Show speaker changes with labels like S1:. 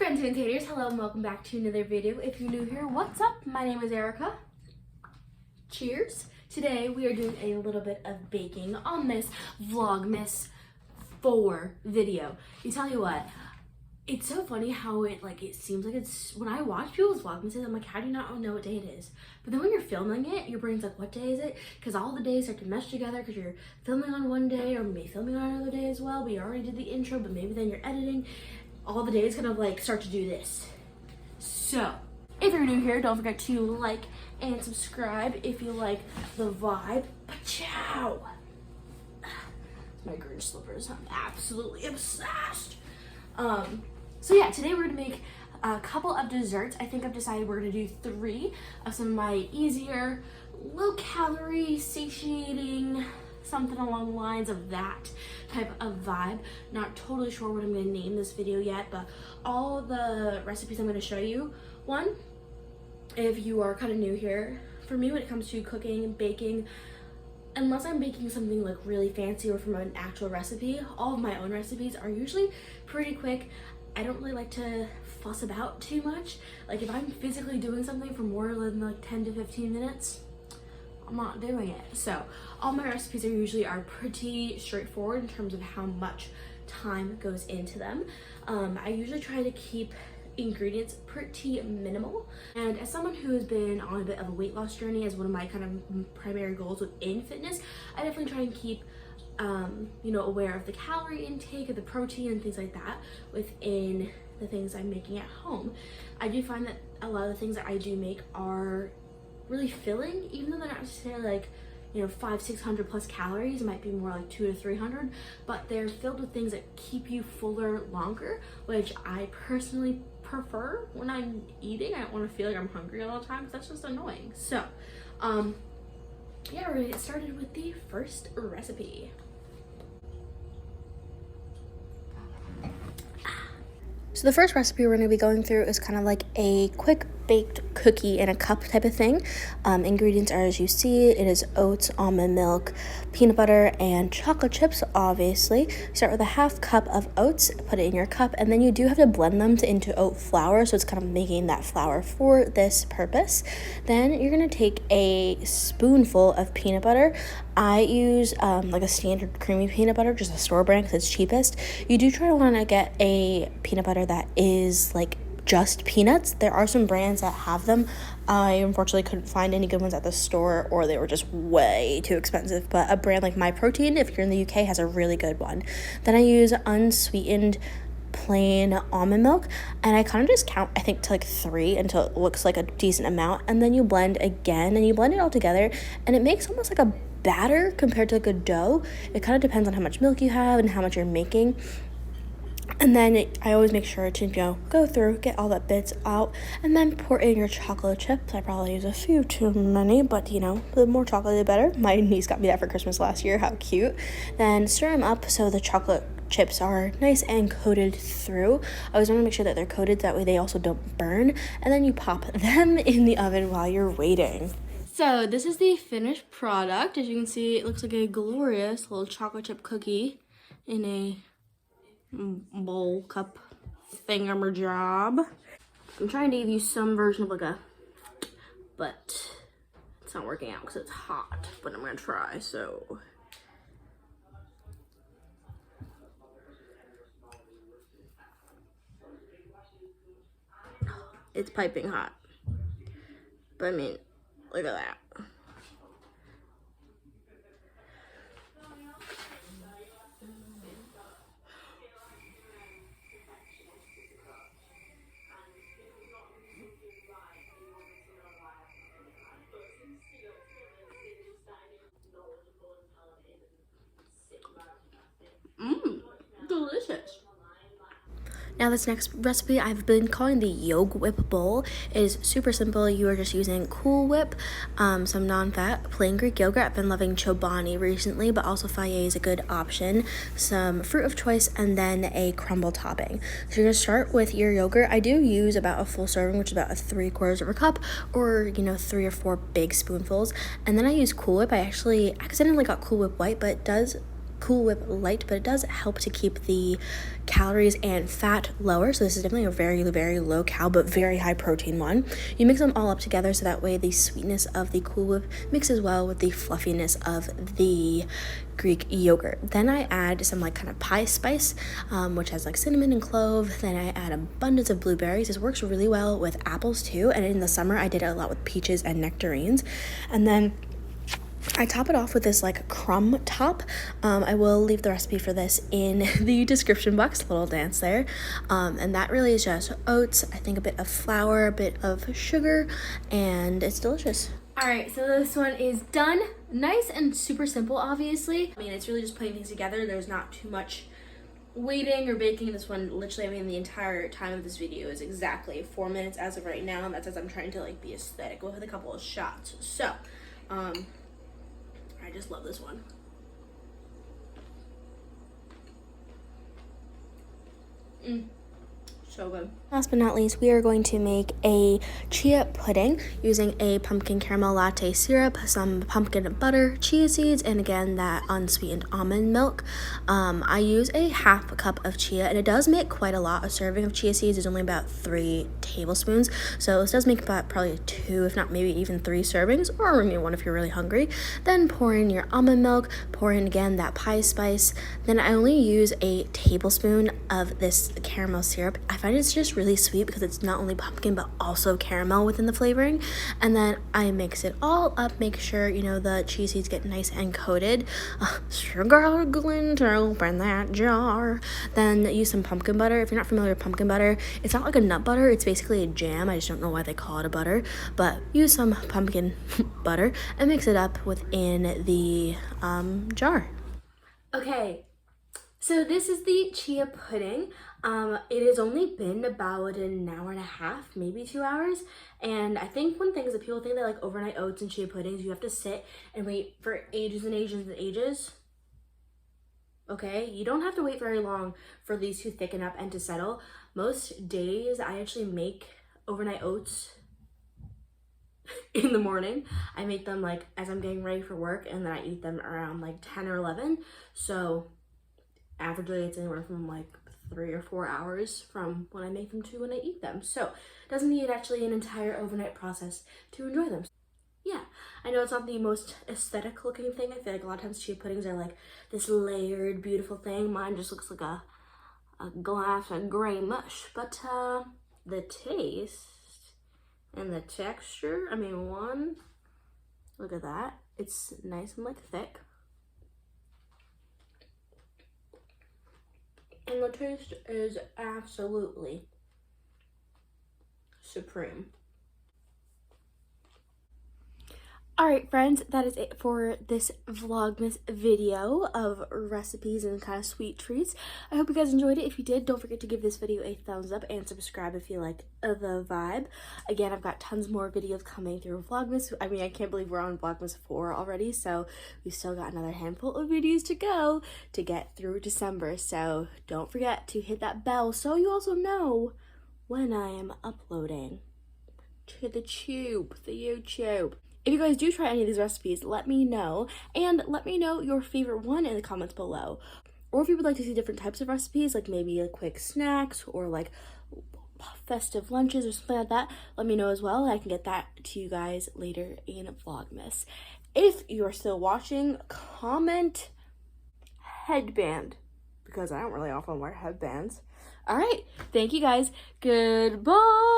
S1: friends and taters, hello and welcome back to another video. If you're new here, what's up? My name is Erica. Cheers. Today we are doing a little bit of baking on this Vlogmas 4 video. You tell you what, it's so funny how it seems like it's, when I watch people's Vlogmases, I'm like, how do you not know what day it is? But then when you're filming it, your brain's like, what day is it? Because all the days start to mesh together because you're filming on one day or maybe filming on another day as well. We already did the intro, but maybe then you're editing. All the days kind of like start to do this. So if you're new here, don't forget to like and subscribe if you like the vibe. Pachow! My Grinch slippers, I'm absolutely obsessed. So yeah, today we're gonna make a couple of desserts. I think I've decided we're gonna do 3 of some of my easier, low calorie, satiating, something along the lines of that type of vibe. Not totally sure what I'm going to name this video yet, but all the recipes I'm going to show you. One, if you are kind of new here, for me when it comes to cooking and baking, unless I'm baking something like really fancy or from an actual recipe, all of my own recipes are usually pretty quick. I don't really like to fuss about too much. Like if I'm physically doing something for more than like 10 to 15 minutes, I'm not doing it. So all my recipes are pretty straightforward in terms of how much time goes into them. I usually try to keep ingredients pretty minimal, and as someone who has been on a bit of a weight loss journey as one of my kind of primary goals within fitness, I definitely try and keep aware of the calorie intake of the protein and things like that within the things I'm making at home. I do find that a lot of the things that I do make are really filling, even though they're not necessarily like 500-600 plus calories. It might be more like 200 to 300, but they're filled with things that keep you fuller longer, which I personally prefer when I'm eating. I don't want to feel like I'm hungry all the time because that's just annoying. So yeah, we're gonna get started with the first recipe. So the first recipe we're going to be going through is kind of like a quick baked cookie in a cup type of thing. Ingredients are as you see. It is oats, almond milk, peanut butter, and chocolate chips, obviously. Start with a half cup of oats, put it in your cup, and then you do have to blend them into oat flour, so it's kind of making that flour for this purpose. Then you're going to take a spoonful of peanut butter. I use like a standard creamy peanut butter, just a store brand because it's cheapest. You do try to want to get a peanut butter that is like just peanuts. There are some brands that have them. I unfortunately couldn't find any good ones at the store, or they were just way too expensive, but a brand like My Protein, if you're in the UK, has a really good one. Then I use unsweetened plain almond milk, and I kind of just count, I think, to like 3 until it looks like a decent amount, and then you blend again, and you blend it all together, and it makes almost like a batter compared to like a dough. It kind of depends on how much milk you have and how much you're making. And then I always make sure to, go through, get all the bits out, and then pour in your chocolate chips. I probably use a few too many, but, the more chocolate, the better. My niece got me that for Christmas last year. How cute. Then stir them up so the chocolate chips are nice and coated through. I always want to make sure that they're coated, that way they also don't burn. And then you pop them in the oven while you're waiting. So this is the finished product. As you can see, it looks like a glorious little chocolate chip cookie in a bowl cup thingamajig. I'm trying to give you some version of but it's not working out because it's hot, but I'm gonna try. So it's piping hot, but I mean, look at that. Delicious. Now this next recipe I've been calling the Yolk Whip Bowl. It is super simple. You are just using Cool Whip, some non-fat plain Greek yogurt. I've been loving Chobani recently, but also Fage is a good option. Some fruit of choice, and then a crumble topping. So you're gonna start with your yogurt. I do use about a full serving, which is about 3/4 of a cup, or 3 or 4 big spoonfuls. And then I use Cool Whip. I actually accidentally got Cool Whip White, but it does Cool Whip Light, but it does help to keep the calories and fat lower. So this is definitely a very, very low cal, but very high protein one. You mix them all up together so that way the sweetness of the Cool Whip mixes well with the fluffiness of the Greek yogurt. Then I add some like kind of pie spice, which has like cinnamon and clove. Then I add abundance of blueberries. This works really well with apples too. And in the summer, I did it a lot with peaches and nectarines. And then I top it off with this like crumb top. I will leave the recipe for this in the description box, little dance there. And that really is just oats, I think a bit of flour, a bit of sugar, and it's delicious. All right, so this one is done. Nice and super simple, obviously. I mean, it's really just putting things together. There's not too much waiting or baking. This one, literally, I mean, the entire time of this video is exactly 4 minutes as of right now, and that's as I'm trying to like be aesthetic with a couple of shots. So, I just love this one. So good. Last but not least, we are going to make a chia pudding using a pumpkin caramel latte syrup, some pumpkin butter, chia seeds, and again, that unsweetened almond milk. I use a half cup of chia, and it does make quite a lot. A serving of chia seeds is only about 3 tablespoons, so this does make about probably 2, if not maybe even 3 servings, or maybe 1 if you're really hungry. Then pour in your almond milk, pour in again that pie spice. Then I only use a tablespoon of this caramel syrup. I find it's just really sweet because it's not only pumpkin but also caramel within the flavoring. And then I mix it all up, make sure, you know, the chia seeds get nice and coated. Sugar glint, open that jar. Then use some pumpkin butter. If you're not familiar with pumpkin butter, it's not like a nut butter, it's basically a jam. I just don't know why they call it a butter, but use some pumpkin butter and mix it up within the jar. Okay, so this is the chia pudding. It has only been about an hour and a half, maybe 2 hours. And I think one thing is that people think that like overnight oats and chia puddings, you have to sit and wait for ages and ages and ages. Okay, you don't have to wait very long for these to thicken up and to settle. Most days I actually make overnight oats in the morning. I make them like as I'm getting ready for work, and then I eat them around like 10 or 11. So averagely it's anywhere from like 3 or 4 hours from when I make them to when I eat them. So it doesn't need actually an entire overnight process to enjoy them. Yeah, I know it's not the most aesthetic looking thing. I feel like a lot of times chia puddings are like this layered, beautiful thing. Mine just looks like a glass of gray mush. But the taste and the texture, I mean, look at that. It's nice and like thick. And the taste is absolutely supreme. Alright friends, that is it for this Vlogmas video of recipes and kind of sweet treats. I hope you guys enjoyed it. If you did, don't forget to give this video a thumbs up and subscribe if you like the vibe. Again, I've got tons more videos coming through Vlogmas. I mean, I can't believe we're on Vlogmas 4 already, so we've still got another handful of videos to go to get through December. So don't forget to hit that bell so you also know when I am uploading to the YouTube. If you guys do try any of these recipes, let me know, and let me know your favorite one in the comments below. Or if you would like to see different types of recipes, like maybe like quick snacks or like festive lunches or something like that, let me know as well. I can get that to you guys later in Vlogmas. If you're still watching, comment headband, because I don't really often wear headbands. All right, thank you guys. Goodbye.